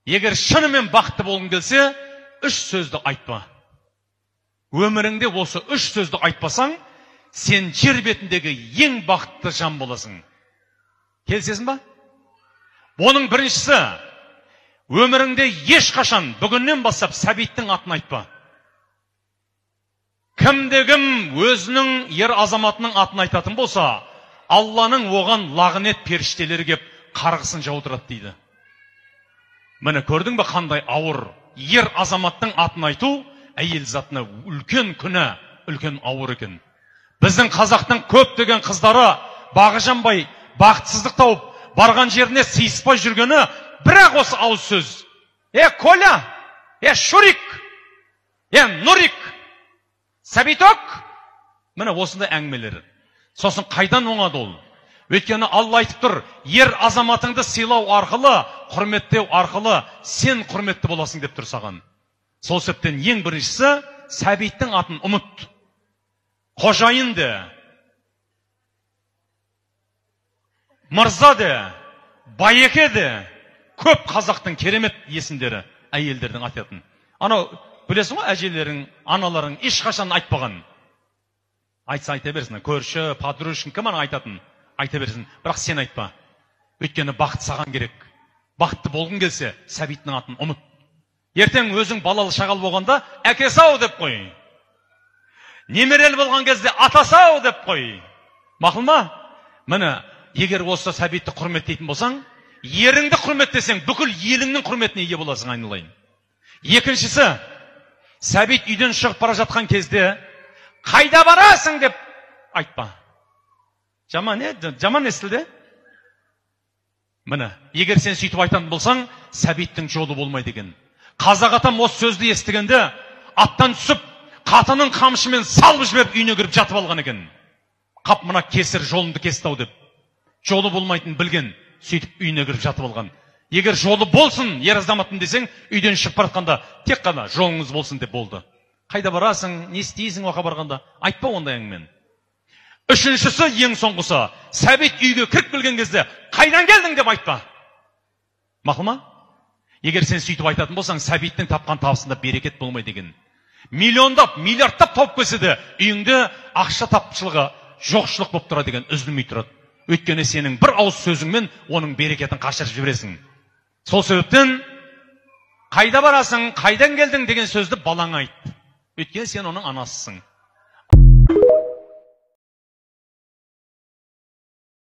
Егер шынымен бақытты болғың келсе, 3 сөзді айтпа. Өміріңде осы 3 сөзді айтпасаң, сен жер бетіндегі ең бақытты жан боласың. Келісесің ба? Оның біріншісі, өміріңде ешқашан бүгіннен бастап Сәбиттің атын айтпа. Кімде-кім өзінің ер азаматының атын айтатын болса, Алланың оған лағынет періштелері кеп қарғысын жаудырады дейді. Міне көрдің бе қандай ауыр? Ер азаматтың атын айту әйел затына үлкен күнә, үлкен ауыр екен. Біздің қазақтың көптеген қыздары бағы жанбай, бақытсыздық тауып, барған жеріне сыйыспай жүргені бірақ осы ауыз сөз. Коля, Шурик, Нурик, Сәбиток. Міне осындай әңгімелері. Сосын қайдан оңады ол? Өйткені Алла айтып тұр, ер азаматыңды сыйлау арқылы, құрметтеу арқылы сен құрметті боласың деп тұр саған. Сол себептен ең біріншісі Сәбиттің атын ұмыт. Қожайын де, мырза де, байеке де, көп қазақтың керемет есімдері әйелдердің ататын. Анау білесің ғой, әжелерің, аналарың ешқашан айтпаған. Айтса айта берсін, көрші, подружкаң кім айтатын? Айта берсін, бірақ сен айтпа. Өйткені бақыт саған керек. Бақытты болғың келсе, Сәбиттің атын ұмыт. Ертең өзің балалы шағал болғанда, әкесі-ау деп қой. Немерел болған кезде атасы-ау деп қой. Мақұл ма? Міне, егер осы Сәбитті құрметтейтін болсаң, еріңді құрметтесең, бүкіл еліңнің құрметіне ие боласың, айналайын. Екіншісі, Сәбит үйден шығып бара жатқан кезде, қайда барасың деп айтпа. Жаман естілді? Міне, егер сен сөйтіп айтатын болсаң, Сәбиттің жолы болмайды екен. Қазақ атам осы сөзді естігенде, аттан түсіп, қатының қамшымен салып жіберіп үйіне кіріп жатып алған екен. Қап мына кесір жолымды кесті ау деп. Жолы болмайтын білген, сөйтіп үйіне кіріп жатып алған. Егер жолы болсын, ер азаматым десең, үйден шығып баратқанда, тек қана жолыңыз болсын деп болды. Қайда барасың, не істейсің уаққа барғанда? Айтпа ондай әңгімен. Үшіншісі, ең соңғысы, Сәбит үйге кіріп келген кезде, қайдан келдің деп айтпа. Мақұл ма? Егер сен сөйтіп айтатын болсаң, Сәбиттің тапқан табысында берекет болмайды деген. Миллиондап, миллиардтап тауып келсе де, үйіңде ақша тапшылығы жоқшылық болып тұрады деген, үзілмей тұрады. Өйткені сенің бір ауыз сөзіңмен оның берекетін қашырып жібересің. Сол себептен қайда барасың, қайдан келдің деген сөзді балаңа айт. Өйткені сен оның анасысың.